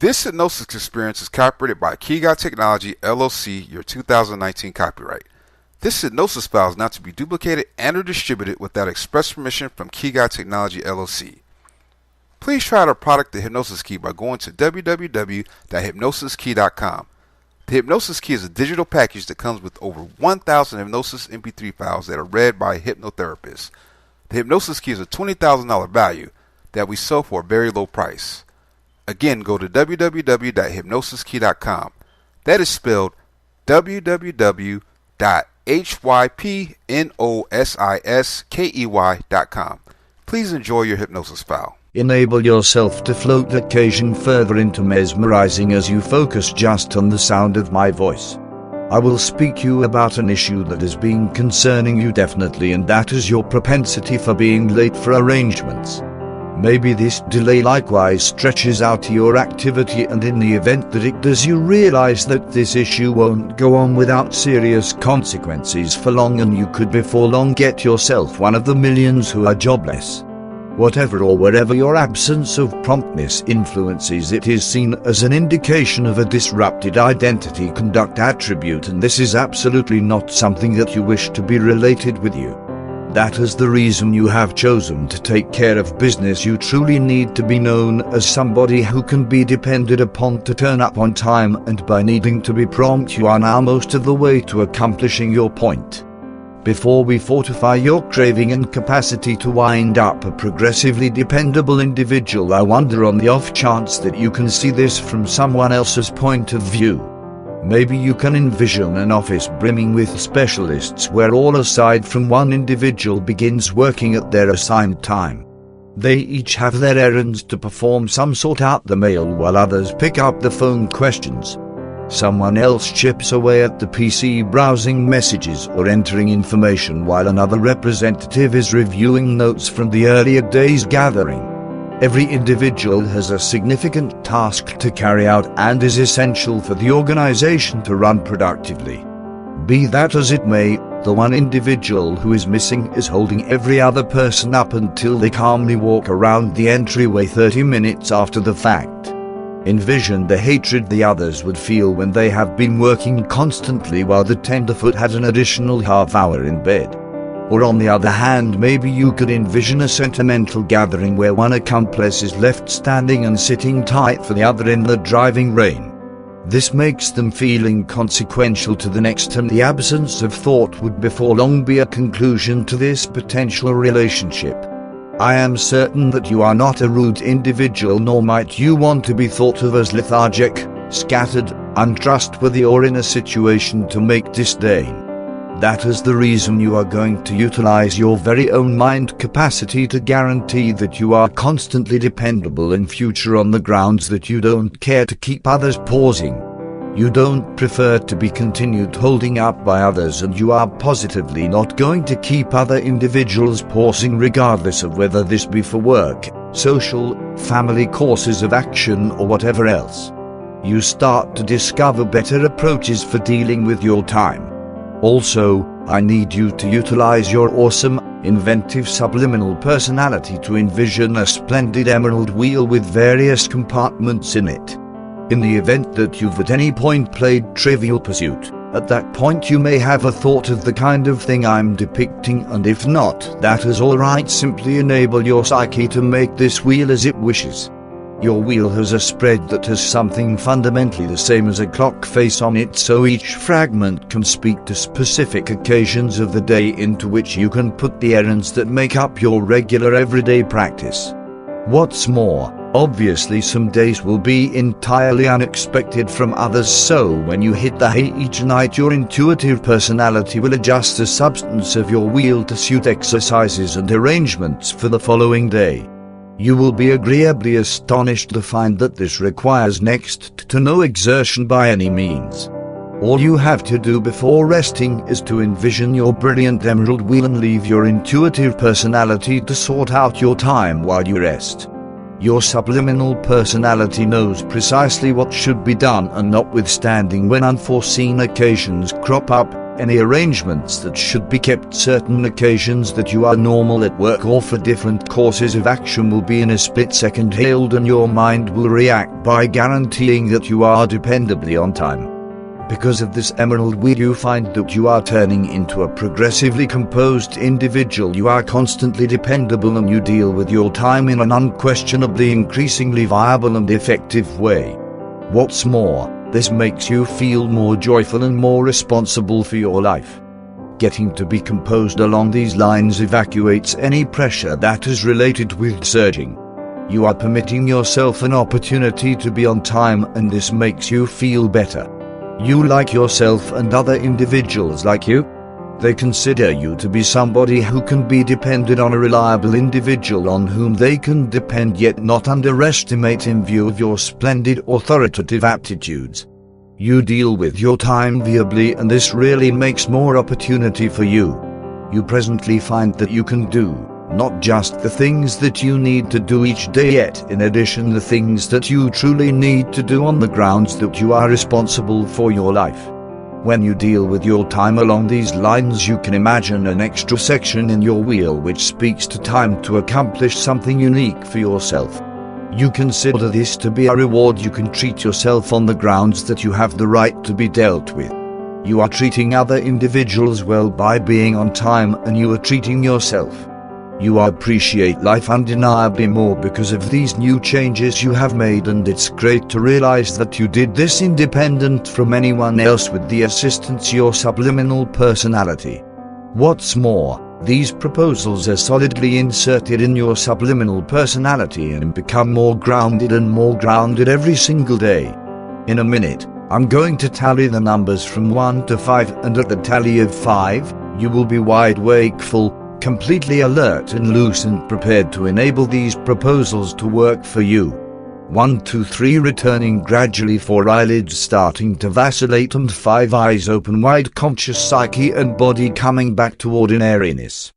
This hypnosis experience is copyrighted by Key Guy Technology, LLC, your 2019 copyright. This hypnosis file is not to be duplicated and or distributed without express permission from Key Guy Technology, LLC. Please try out our product, the Hypnosis Key, by going to www.hypnosiskey.com. The Hypnosis Key is a digital package that comes with over 1,000 Hypnosis Mp3 files that are read by a hypnotherapist. The Hypnosis Key is a $20,000 value that we sell for a very low price. Again, go to www.hypnosiskey.com. That is spelled www.hypnosiskey.com. Please enjoy your hypnosis file. Enable yourself to float the occasion further into mesmerizing as you focus just on the sound of my voice. I will speak you about an issue that has been concerning you definitely, and that is your propensity for being late for arrangements. Maybe this delay likewise stretches out to your activity, and in the event that it does, you realize that this issue won't go on without serious consequences for long, and you could before long get yourself one of the millions who are jobless. Whatever or wherever your absence of promptness influences, it is seen as an indication of a disrupted identity conduct attribute, and this is absolutely not something that you wish to be related with you. That is the reason you have chosen to take care of business. You truly need to be known as somebody who can be depended upon to turn up on time, and by needing to be prompt, you are now most of the way to accomplishing your point. Before we fortify your craving and capacity to wind up a progressively dependable individual, I wonder, on the off chance that you can see this from someone else's point of view. Maybe you can envision an office brimming with specialists where all aside from one individual begins working at their assigned time. They each have their errands to perform. Some sort out the mail while others pick up the phone questions. Someone else chips away at the PC browsing messages or entering information, while another representative is reviewing notes from the earlier day's gathering. Every individual has a significant task to carry out and is essential for the organization to run productively. Be that as it may, the one individual who is missing is holding every other person up until they calmly walk around the entryway 30 minutes after the fact. Envision the hatred the others would feel when they have been working constantly while the tenderfoot had an additional half hour in bed. Or on the other hand, maybe you could envision a sentimental gathering where one accomplice is left standing and sitting tight for the other in the driving rain. This makes them feel inconsequential to the next, and the absence of thought would before long be a conclusion to this potential relationship. I am certain that you are not a rude individual, nor might you want to be thought of as lethargic, scattered, untrustworthy, or in a situation to make disdain. That is the reason you are going to utilize your very own mind capacity to guarantee that you are constantly dependable in future, on the grounds that you don't care to keep others pausing. You don't prefer to be continued holding up by others, and you are positively not going to keep other individuals pausing, regardless of whether this be for work, social, family, courses of action, or whatever else. You start to discover better approaches for dealing with your time. Also, I need you to utilize your awesome, inventive subliminal personality to envision a splendid emerald wheel with various compartments in it. In the event that you've at any point played Trivial Pursuit, at that point you may have a thought of the kind of thing I'm depicting, and if not, that is alright. Simply enable your psyche to make this wheel as it wishes. Your wheel has a spread that has something fundamentally the same as a clock face on it, so each fragment can speak to specific occasions of the day into which you can put the errands that make up your regular everyday practice. What's more, obviously some days will be entirely unexpected from others, so when you hit the hay each night, your intuitive personality will adjust the substance of your wheel to suit exercises and arrangements for the following day. You will be agreeably astonished to find that this requires next to no exertion by any means. All you have to do before resting is to envision your brilliant emerald wheel and leave your intuitive personality to sort out your time while you rest. Your subliminal personality knows precisely what should be done, and notwithstanding when unforeseen occasions crop up, any arrangements that should be kept, certain occasions that you are normal at work or for different courses of action will be in a split second hailed, and your mind will react by guaranteeing that you are dependably on time. Because of this emerald wheel, you find that you are turning into a progressively composed individual. You are constantly dependable, and you deal with your time in an unquestionably increasingly viable and effective way. What's more, this makes you feel more joyful and more responsible for your life. Getting to be composed along these lines evacuates any pressure that is related with surging. You are permitting yourself an opportunity to be on time, and this makes you feel better. You like yourself, and other individuals like you. They consider you to be somebody who can be depended on, a reliable individual on whom they can depend, yet not underestimate in view of your splendid authoritative aptitudes. You deal with your time viably, and this really makes more opportunity for you. You presently find that you can do not just the things that you need to do each day, yet in addition the things that you truly need to do on the grounds that you are responsible for your life. When you deal with your time along these lines, you can imagine an extra section in your wheel which speaks to time to accomplish something unique for yourself. You consider this to be a reward. You can treat yourself on the grounds that you have the right to be dealt with. You are treating other individuals well by being on time, and you are treating yourself. You appreciate life undeniably more because of these new changes you have made, and it's great to realize that you did this independent from anyone else with the assistance of your subliminal personality. What's more, these proposals are solidly inserted in your subliminal personality and become more grounded every single day. In a minute, I'm going to tally the numbers from 1 to 5, and at the tally of 5, you will be wide awake, full, completely alert and loose and prepared to enable these proposals to work for you. 1, 2, 3, returning gradually, 4 eyelids starting to vacillate, and 5 eyes open wide, conscious psyche and body coming back to ordinariness.